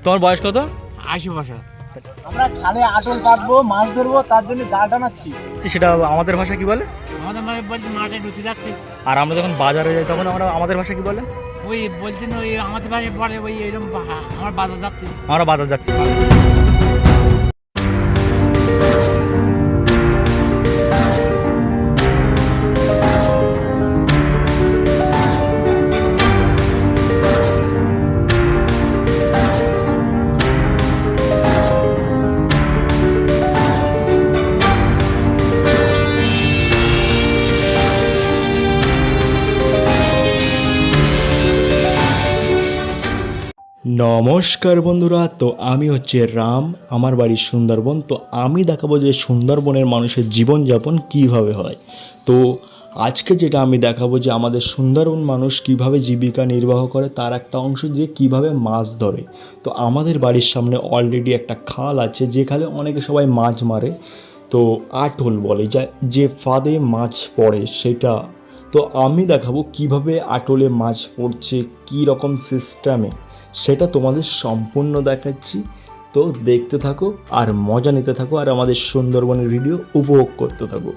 তোমার বয়স কত? 80 বছর। আমরা খালে আটল পাতবো, মাছ ধরবো, তার জন্য জাল টানাচ্ছি। সেটা আমাদের ভাষা কি বলে? আমাদের মাঝে বলছে মাঠে ঢুকে যাচ্ছে। আর আমরা যখন বাজারে যাই তখন আমরা আমাদের ভাষা কি বলে? ওই বলছেন ওই আমাদের বাড়ি বলে ওই এরকম আমার বাজার যাচ্ছে। আমরা বাজার যাচ্ছি। নমস্কার বন্ধুরা, তো আমি হচ্ছে রাম, আমার বাড়ি সুন্দরবন। তো আমি দেখাবো যে সুন্দরবনের মানুষের জীবনযাপন কিভাবে হয়। তো আজকে যেটা আমি দেখাবো যে আমাদের সুন্দরবন মানুষ কিভাবে জীবিকা নির্বাহ করে, তার একটা অংশ যে কিভাবে মাছ ধরে। তো আমাদের বাড়ির সামনে অলরেডি একটা খাল আছে, যেখানে অনেকে সবাই মাছ মারে। তো আটল বলে, যে ফাঁদে মাছ পড়ে সেটা। তো আমি দেখাবো কিভাবে আটলে মাছ পড়ছে, কী রকম সিস্টেমে, সেটা তোমাদের সম্পূর্ণ দেখাচ্ছি। তো দেখতে থাকো আর মজা নিতে থাকো, আর আমাদের সুন্দরবনের ভিডিও উপভোগ করতে থাকো।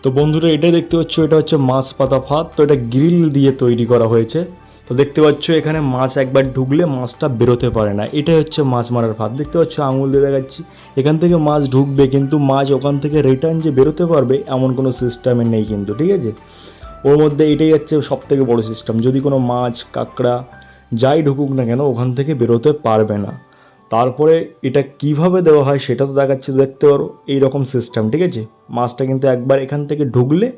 তো বন্ধুরা, এটাই দেখতে পাচ্ছ, এটা হচ্ছে মাছ পাতা ফাঁদ। তো এটা গ্রিল দিয়ে তৈরি করা হয়েছে। তো দেখতে পাচ্ছ এখানে মাছ একবার ঢুকলে মাছটা বেরোতে পারে না। এটাই হচ্ছে মাছ মারার ফাঁদ। দেখতে পাচ্ছ আঙুল দিয়ে দেখাচ্ছি, এখান থেকে মাছ ঢুকবে, কিন্তু মাছ ওখান থেকে রিটার্ন যে বেরোতে পারবে এমন কোনো সিস্টেমে নেই কিন্তু, ঠিক আছে। ওর মধ্যে এটাই হচ্ছে সব থেকে বড়ো সিস্টেম, যদি কোনো মাছ কাঁকড়া যাই ঢুকুক না কেন ওখান থেকে বেরোতে পারবে না। তারপরে এটা কিভাবে দেওয়া হয় সেটা তো দেখাচ্ছি, দেখতে পারো এইরকম সিস্টেম, ঠিক আছে। মাছটা কিন্তু একবার এখান থেকে ঢুকলে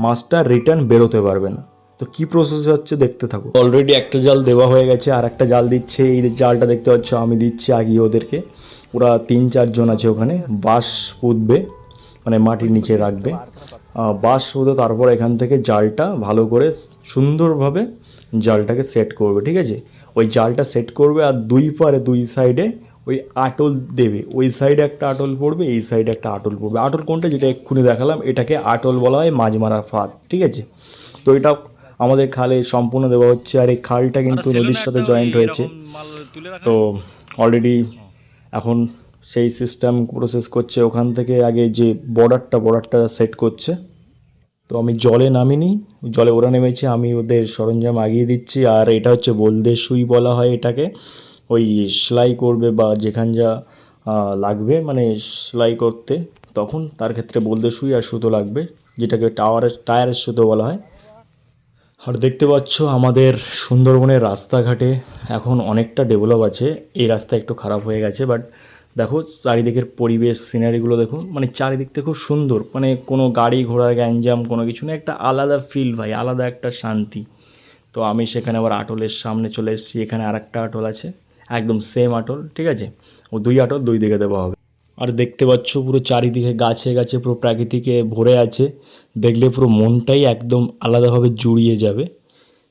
মাছটা রিটার্ন বেরোতে পারবে না। তো কী প্রসেস হচ্ছে দেখতে থাকো। অলরেডি একটা জাল দেওয়া হয়ে গেছে, আর একটা জাল দিচ্ছে। এই জালটা দেখতে পাচ্ছ আমি দিচ্ছি আগিয়ে ওদেরকে। ওরা 3-4 জন আছে ওখানে। বাঁশ পুঁতবে, মানে মাটির নিচে রাখবে বাঁশ পুঁতে, তারপর এখান থেকে জালটা ভালো করে সুন্দরভাবে জালটাকে সেট করবে, ঠিক আছে। ওই জালটা সেট করবে, আর দুই সাইডে ওই আটল দেবে। ওই সাইডে একটা আটল পড়বে, এই সাইডে একটা আটল পড়বে। আটল কোনটা, যেটা এক্ষুনি দেখালাম, এটাকে আটল বলা হয়, মাছ মারার ফাঁদ, ঠিক আছে। তো এটা আমাদের খালে সম্পূর্ণ দেওয়া হচ্ছে। আর এই খালটা কিন্তু নদীর সাথে জয়েন্ট হয়েছে। তো অলরেডি এখন সেই সিস্টেম প্রসেস করছে। ওখান থেকে আগে যে বর্ডারটা সেট করছে। তো আমি জলে নামিনি, জলে ওরা নেমেছে, আমি ওদের সরঞ্জাম আগিয়ে দিচ্ছি। আর এটা হচ্ছে বলদে সুই বলা হয় এটাকে। ওই সেলাই করবে বা যেখান যা লাগবে, মানে সেলাই করতে, তখন তার ক্ষেত্রে বলদে সুই আর সুতো লাগবে, যেটাকে টায়ারের সুতো বলা হয়। আর দেখতে পাচ্ছ আমাদের সুন্দরবনের রাস্তাঘাটে এখন অনেকটা ডেভেলপ আছে। এই রাস্তা একটু খারাপ হয়ে গেছে, বাট দেখো চারিদিকের পরিবেশ, সিনারিগুলো দেখো, মানে চারিদিক থেকে খুব সুন্দর, মানে কোনো গাড়ি ঘোড়ার গ্যাঞ্জাম কোনো কিছু না, একটা আলাদা ফিল ভাই, আলাদা একটা শান্তি। তো আমি সেখানে আবার আটলের সামনে চলে এসেছি। এখানে আর একটা আটল আছে, একদম সেম আটল, ঠিক আছে। ও 2 আটল 2 দিকে দেওয়া হবে। আর দেখতে পাচ্ছ পুরো চারিদিকে গাছে গাছে পুরো প্রাকৃতিকে ভরে আছে, দেখলে পুরো মনটাই একদম আলাদাভাবে জুড়িয়ে যাবে।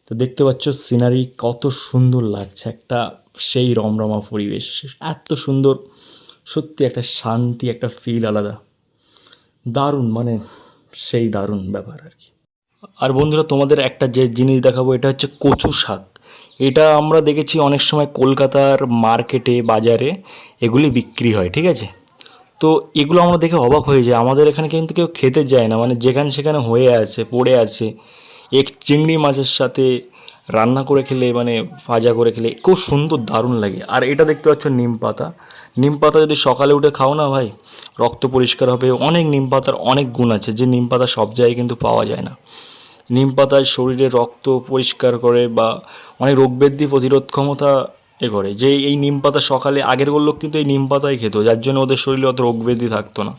তো দেখতে পাচ্ছ সিনারি কত সুন্দর লাগছে, একটা সেই রমরমা পরিবেশ, এত সুন্দর, সত্যি একটা শান্তি, একটা ফিল আলাদা, দারুণ, মানে সেই দারুণ ব্যাপার আর কি। আর বন্ধুরা, তোমাদের একটা যে জিনিস দেখাবো, এটা হচ্ছে কচু শাক। এটা আমরা দেখেছি অনেক সময় কলকাতার মার্কেটে, বাজারে এগুলি বিক্রি হয়, ঠিক আছে। তো এগুলো আমরা দেখে অবাক হয়ে যায়। আমাদের এখানে কিন্তু কেউ খেতে যায় না, মানে যেখানে সেখানে হয়ে আছে, পড়ে আছে। চিংড়ি মাছের সাথে রান্না করে খেলে, মানে ভাজা করে খেলে খুব সুন্দর, দারুণ লাগে। আর এটা দেখতে পাচ্ছ নিম পাতা। নিম পাতা যদি সকালে উঠে খাও না ভাই, রক্ত পরিষ্কার হবে। অনেক নিম পাতার অনেক গুণ আছে, যে নিম পাতা সব জায়গায় কিন্তু পাওয়া যায় না। নিম পাতায় শরীরে রক্ত পরিষ্কার করে, বা অনেক রোগব্যাধি প্রতিরোধ ক্ষমতা করে। যে এই নিম পাতা সকালে, আগের লোক কিন্তু এই নিম পাতাই খেত, যার জন্য ওদের শরীরে অত রোগব্যাধি থাকতো না।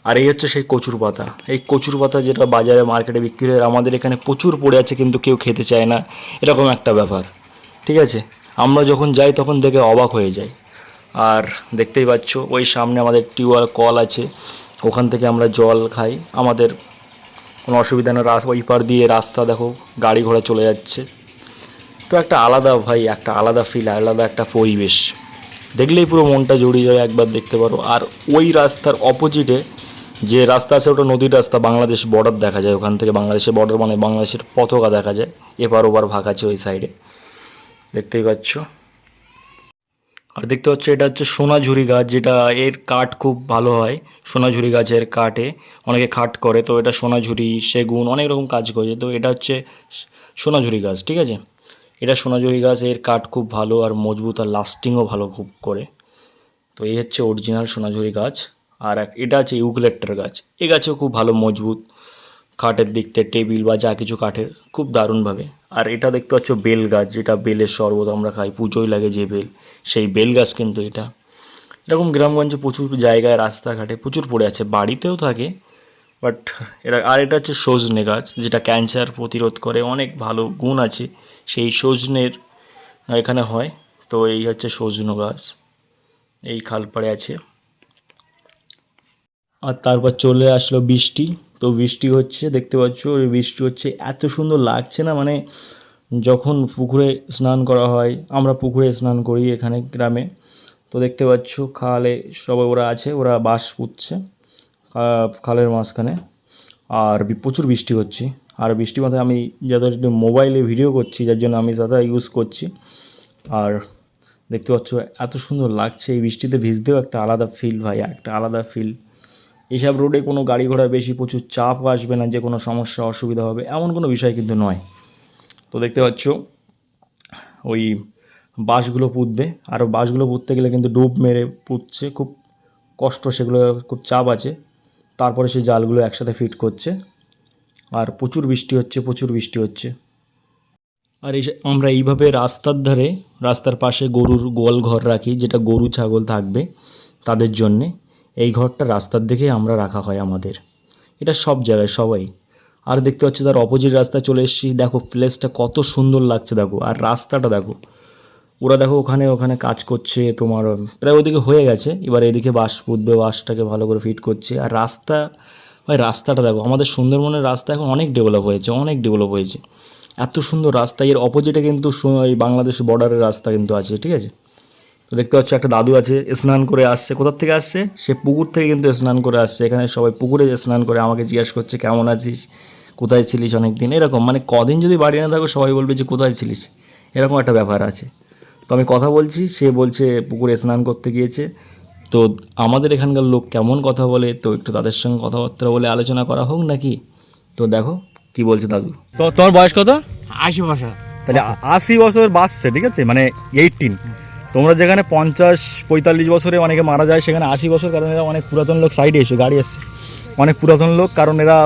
আর এই হচ্ছে সেই কচুর পাতা। এই কচুর পাতা যেটা বাজারে মার্কেটে বিক্রি হয়, আমাদের এখানে প্রচুর পড়ে আছে, কিন্তু কেউ খেতে চায় না, এরকম একটা ব্যাপার, ঠিক আছে। আমরা যখন যাই তখন দেখে অবাক হয়ে যাই। আর দেখতেই পাচ্ছ ওই সামনে আমাদের টিউবওয়েল কল আছে, ওখান থেকে আমরা জল খাই। আমাদের কোনো অসুবিধা নেই, ওই পার দিয়ে রাস্তা দেখো, গাড়ি ঘোড়া চলে যাচ্ছে। তো একটা আলাদা ভাই, একটা আলাদা ফিল, আলাদা একটা পরিবেশ, দেখলেই পুরো মনটা জড়িয়ে যায়, একবার দেখতে পারো। আর ওই রাস্তার অপোজিটে যে রাস্তা আছে, ওটা নদীর রাস্তা, বাংলাদেশ বর্ডার দেখা যায় ওখান থেকে, বাংলাদেশের বর্ডার মানে বাংলাদেশের পতাকা দেখা যায়, এপার ওপার ভাগ আছে ওই সাইডে, দেখতেই পাচ্ছ। আর দেখতে পাচ্ছ এটা হচ্ছে সোনাঝুরি গাছ, যেটা এর কাঠ খুব ভালো হয়। সোনাঝুরি গাছের কাঠে অনেকে খাট করে, তো এটা সোনাঝুরি, সেগুন, অনেক রকম কাজ করেছে। তো এটা হচ্ছে সোনাঝুরি গাছ, ঠিক আছে। এটা সোনাঝুরি গাছ, এর কাঠ খুব ভালো আর মজবুত, আর লাস্টিংও ভালো খুব করে। তো এই হচ্ছে অরিজিনাল সোনাঝুরি গাছ। আর এটা আছে ইউক্যালিপ্টাস গাছ, এই গাছেও খুব ভালো মজবুত, কাঠের দিক থেকে টেবিল বা যা কিছু কাঠের খুব দারুণভাবে। আর এটা দেখতে পাচ্ছ বেল গাছ, যেটা বেলের শরবত আমরা খাই, পুজোয় লাগে যে বেল, সেই বেল গাছ কিন্তু এটা। এরকম গ্রামগঞ্জে প্রচুর জায়গায় রাস্তাঘাটে প্রচুর পড়ে আছে, বাড়িতেও থাকে বাট এটা। আর এটা হচ্ছে সজনে গাছ, যেটা ক্যান্সার প্রতিরোধ করে, অনেক ভালো গুণ আছে সেই সজনের এখানে হয়। তো এই হচ্ছে সজনে গাছ, এই খালপাড়ে আছে। আর তারপর চলে আসলো বৃষ্টি। তো বৃষ্টি হচ্ছে, দেখতে পাচ্ছ ওই বৃষ্টি হচ্ছে, এত সুন্দর লাগছে না, মানে যখন পুকুরে স্নান করা হয়, আমরা পুকুরে স্নান করি এখানে গ্রামে। তো দেখতে পাচ্ছ খালে সবাই ওরা আছে, ওরা বাঁশ পুঁতছে খালের মাঝখানে। আর প্রচুর বৃষ্টি হচ্ছে। আর বৃষ্টির মাথায় আমি যাদের মোবাইলে ভিডিও করছি, যার জন্য আমি দাদা ইউজ করছি। আর দেখতে পাচ্ছ এত সুন্দর লাগছে, এই বৃষ্টিতে ভিজতেও একটা আলাদা ফিল ভাই, একটা আলাদা ফিল। এইসব রোডে কোনো গাড়ি ঘোড়া বেশি প্রচুর চাপ আসবে না, যে কোনো সমস্যা অসুবিধা হবে এমন কোনো বিষয় কিন্তু নয়। তো দেখতে পাচ্ছ ওই বাঁশগুলো পুঁতবে, আর বাঁশগুলো পুঁততে গেলে কিন্তু ডুব মেরে পুঁতছে, খুব কষ্ট, সেগুলো খুব চাপ আছে। তারপরে সেই জালগুলো একসাথে ফিট করছে। আর প্রচুর বৃষ্টি হচ্ছে, প্রচুর বৃষ্টি হচ্ছে। আর এই আমরা এইভাবে রাস্তার ধারে, রাস্তার পাশে গরুর গোয়াল ঘর রাখি, যেটা গরু ছাগল থাকবে তাদের জন্যে। এই ঘরটা রাস্তার দিকে আমরা রাখা হয় আমাদের, এটা সব জায়গায় সবাই। আর দেখতে পাচ্ছি তার অপোজিট রাস্তায় চলে এসেছি, দেখো প্লেসটা কত সুন্দর লাগছে, দেখো। আর রাস্তাটা দেখো, ওরা দেখো ওখানে ওখানে কাজ করছে, তোমার প্রায় ওদিকে হয়ে গেছে, এবার এদিকে বাঁশ পুঁতবে, বাঁশটাকে ভালো করে ফিট করছে। আর রাস্তা ভাই, রাস্তাটা দেখো, আমাদের সুন্দরবনের রাস্তা এখন অনেক ডেভেলপ হয়েছে, অনেক ডেভেলপ হয়েছে, এত সুন্দর রাস্তা। এর অপোজিটে কিন্তু এই বাংলাদেশ বর্ডারের রাস্তা কিন্তু আছে, ঠিক আছে। তো দেখতে পাচ্ছ একটা দাদু আছে, স্নান করে আসছে। কোথার থেকে আসছে? সে পুকুর থেকে কিন্তু স্নান করে আসছে। এখানে সবাই পুকুরে স্নান করে, আমাকে জিজ্ঞাসা করছে কেমন আছিস, কোথায় ছিলিস অনেক দিন, এরকম। মানে কদিন যদি বাড়ি না থাকো সবাই বলবে যে কোথায় ছিলিস, এরকম একটা ব্যাপার আছে। তো আমি কথা বলছি, সে বলছে পুকুরে স্নান করতে গিয়েছে। তো আমাদের এখানকার লোক কেমন কথা বলে, তো একটু তাদের সঙ্গে কথাবার্তা বলে আলোচনা করা হোক নাকি। তো দেখো কি বলছে দাদু। তো তোমার বয়স কত? 80 বছর। তাহলে 80 বছর বাঁচছে, ঠিক আছে, মানে 18। তোমরা যেখানে 50-45 বছরে অনেকে মারা যায়, সেখানে 80 বছর, কারণ এরা অনেক পুরাতন লোক। সাইডে এসো, গাড়ি আসছে, অনেক পুরাতন লোক, কারণ এরা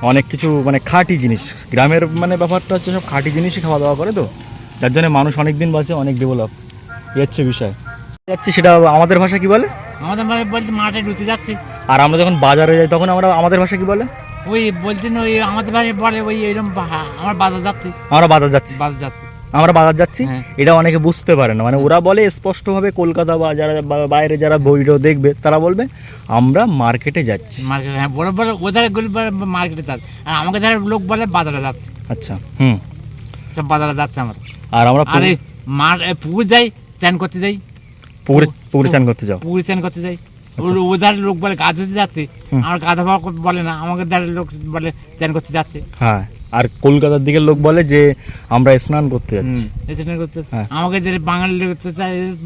অনেক কিছু মানে খাঁটি জিনিস, গ্রামের মানে ব্যাপারটা হচ্ছে সব খাঁটি জিনিসই খাওয়া দাওয়া করে, তো যার জন্য মানুষ অনেক দিন বাঁচে, অনেক ডেভেলপ হচ্ছে বিষয় যাচ্ছে। সেটা আমাদের ভাষা কি বলে? আমাদের ভাই বলতে মাঠে ঢুকতে যাচ্ছে। আর আমরা যখন বাজারে যাই তখন আমরা আমাদের ভাষা কি বলে? ওই বলছেন ওই আমাদের ভাই বলে ওই এরকম আমার বাজার যাচ্ছে, আমরা বাজার যাচ্ছি, বাজার যাচ্ছে, আমরা বাজার যাচ্ছি। হ্যাঁ। এটা অনেকে বুঝতে পারে না, মানে ওরা বলে স্পষ্টভাবে, কলকাতা বা যারা বাইরে যারা ভিডিও দেখবে তারা বলবে আমরা মার্কেটে যাচ্ছি। মার্কেটে, হ্যাঁ, বড় বড় ওদের গুলি মার্কেটে যাচ্ছে, আর আমাকে যারা লোক বলে বাজারে যাচ্ছে। আচ্ছা, হুম। সব বাজারে যাচ্ছে আমার। আর আমরা আরে পুকুর যাই, স্নান করতে যাই, পুকুরে চান করতে যাও? পুকুরে স্নান করতে যাই। ওদের লোক বলে গা ধুতে যাচ্ছে, আমার গা ধোয়া বলে না, আমাকে যারা লোক বলে স্নান করতে যাচ্ছে। হ্যাঁ, আর কলকাতার দিকের লোক বলে যে আমরা স্নান করতে যাচ্ছি। স্নান করতে, হ্যাঁ। আমাকে যে বাঙালি লোক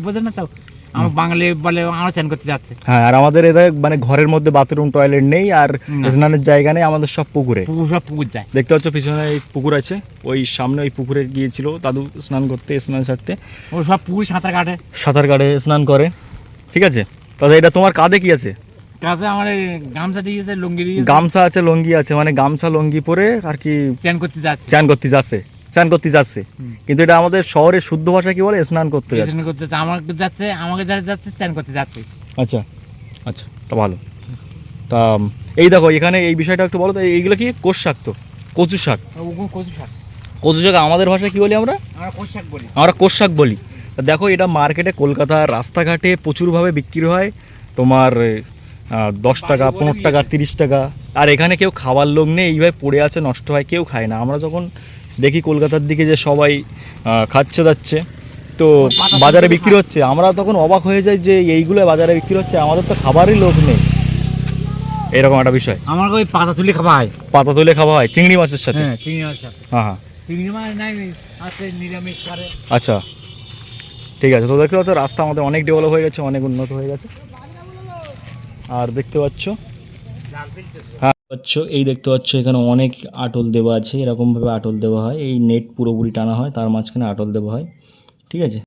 বোঝে না, তাও আমার বাঙালি বলে আমরা স্নান করতে যাচ্ছে। হ্যাঁ, আর আমাদের এদের মানে ঘরের মধ্যে বাথরুম টয়লেট নেই, আর স্নানের জায়গা নেই, আমাদের সব পুকুরে। সব পুকুর যায়। দেখতে পাচ্ছ পিছনে এই পুকুর আছে, ওই সামনে ওই পুকুরে গিয়েছিল দাদু স্নান করতে, স্নান সারতে। ও সব পুকুর সাঁতার কাটে, সাঁতার কাটে, স্নান করে, ঠিক আছে। তাহলে এটা তোমার কাঁধে কি আছে? কাছে আমার গামছা দিয়েছে, লুঙ্গি দিয়েছে। গামছা আছে, লুঙ্গি আছে, মানে গামছা লুঙ্গি পরে আর কি স্নান করতে যাচ্ছে, চান করতে যাচ্ছে, চান করতে যাচ্ছে। কিন্তু এটা আমাদের শহরের শুদ্ধ ভাষা কি বলে? স্নান করতে যাচ্ছে। স্নান করতে যাচ্ছে, আমাকে যাচ্ছে, আমাকে যারা যাচ্ছে স্নান করতে যাচ্ছে। আচ্ছা আচ্ছা, তা ভালো। তা এই দেখো এখানে এই বিষয়টা একটু বলো তো, এইগুলো কি কোষ শাক? তো কচু শাক, কচু শাক। কচু শাক আমাদের ভাষায় কি বলি আমরা? আমরা কোষ শাক বলি। আমরা কোষ শাক বলি। তা দেখো এটা মার্কেটে, কলকাতার রাস্তাঘাটে প্রচুরভাবে বিক্রি হয়, তোমার 10 টাকা, 15 টাকা, 30 টাকা। আর এখানে কেউ খাওয়ার লোক নেই, এইভাবে পড়ে আছে, নষ্ট হয়, কেউ খায় না। আমরা যখন দেখি কলকাতার দিকে যে সবাই খাচ্ছে যাচ্ছে, তো বাজারে বিক্রি হচ্ছে, আমরা তখন অবাক হয়ে যাই যে এইগুলো বাজারে বিক্রি হচ্ছে, আমাদের তো খাবারই লোক নেই, এরকম একটা বিষয়। আমার ওই পাতা তুলে খাওয়া হয়, পাতা তুলে খাওয়া হয় চিংড়ি মাছের সাথে। হ্যাঁ, চিংড়ি মাছের সাথে। হ্যাঁ হ্যাঁ, চিংড়ি মাছ নাই আছে, নিরামিষ করে। আচ্ছা। ঠিক আছে, তো দেখতে পাচ্ছ রাস্তা আমাদের অনেক ডেভেলপ হয়ে গেছে, অনেক উন্নত হয়ে গেছে। আর দেখতে পাচ্ছ, হ্যাঁ পাচ্ছ, এই দেখতে পাচ্ছ এখানে অনেক আটল দেওয়া আছে, এরকমভাবে আটল দেওয়া হয়, এই নেট পুরোপুরি টানা হয়, তার মাঝখানে আটল দেওয়া হয়। ঠিক আছে,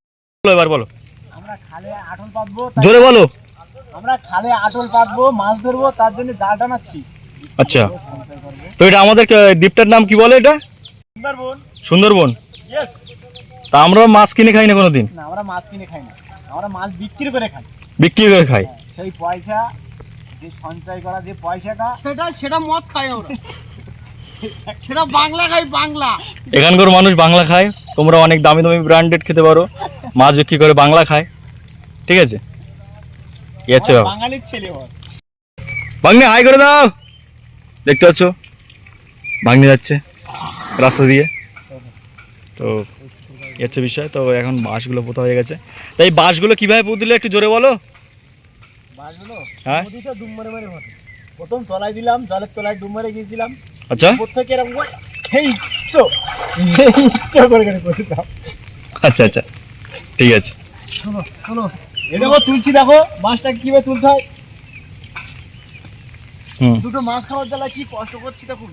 বলো এবার বলো, আমরা খালে আটল পাতবো, জোরে বলো। আমরা খালে আটল পাতবো, মাছ ধরবো, তার জন্য জাল টানাচ্ছি। আচ্ছা, তো এটা আমাদের দ্বীপটার নাম কি বলে? এটা সুন্দরবন। সুন্দরবন। ইয়েস। তা আমরা মাছ কিনে খাই না কোনোদিন? না, আমরা মাছ কিনে খাই না, আমরা মাছ বিক্রি করে খাই। বিক্রি করে খাই। সেই পয়সা, যে সঞ্চয় করা যে পয়সাটা, সেটা মদ খাই আমরা। সেটা বাংলা খাই, বাংলা। এখানকার মানুষ বাংলা খায়, তোমরা অনেক দামি দামি ব্র্যান্ডেড খেতে পারো, মাছ বিক্রি করে বাংলা খায়। ঠিক আছে, কি আছে বাবা? বাঙালির ছেলে হয়। ভাগ্নি হাই করে দাও। দেখতে পাচ্ছ ভাগ্নি যাচ্ছে রাস্তা দিয়ে, তো এই হচ্ছে বিষয়। তো এখন বাঁশগুলো পোতা হয়ে গেছে, তাই বাঁশগুলো কিভাবে পুঁতলে একটু জোরে বলো। মাছগুলো হ্যাঁ? নদীতে ডুব মেরে মেরে মারে। প্রথম তলায় দিলাম, জলের তলায় ডুব মেরে গিয়েছিলাম। আচ্ছা উপর থেকে এরকম করে করে করে দাও। আচ্ছা আচ্ছা, ঠিক আছে। শোনো শোনো, এটা তুলছি, দেখো মাছটা কিভাবে তুলতে হয়। হুম, দুটো মাছ খাওয়ার জ্বালা কি কষ্ট করছি দেখুন।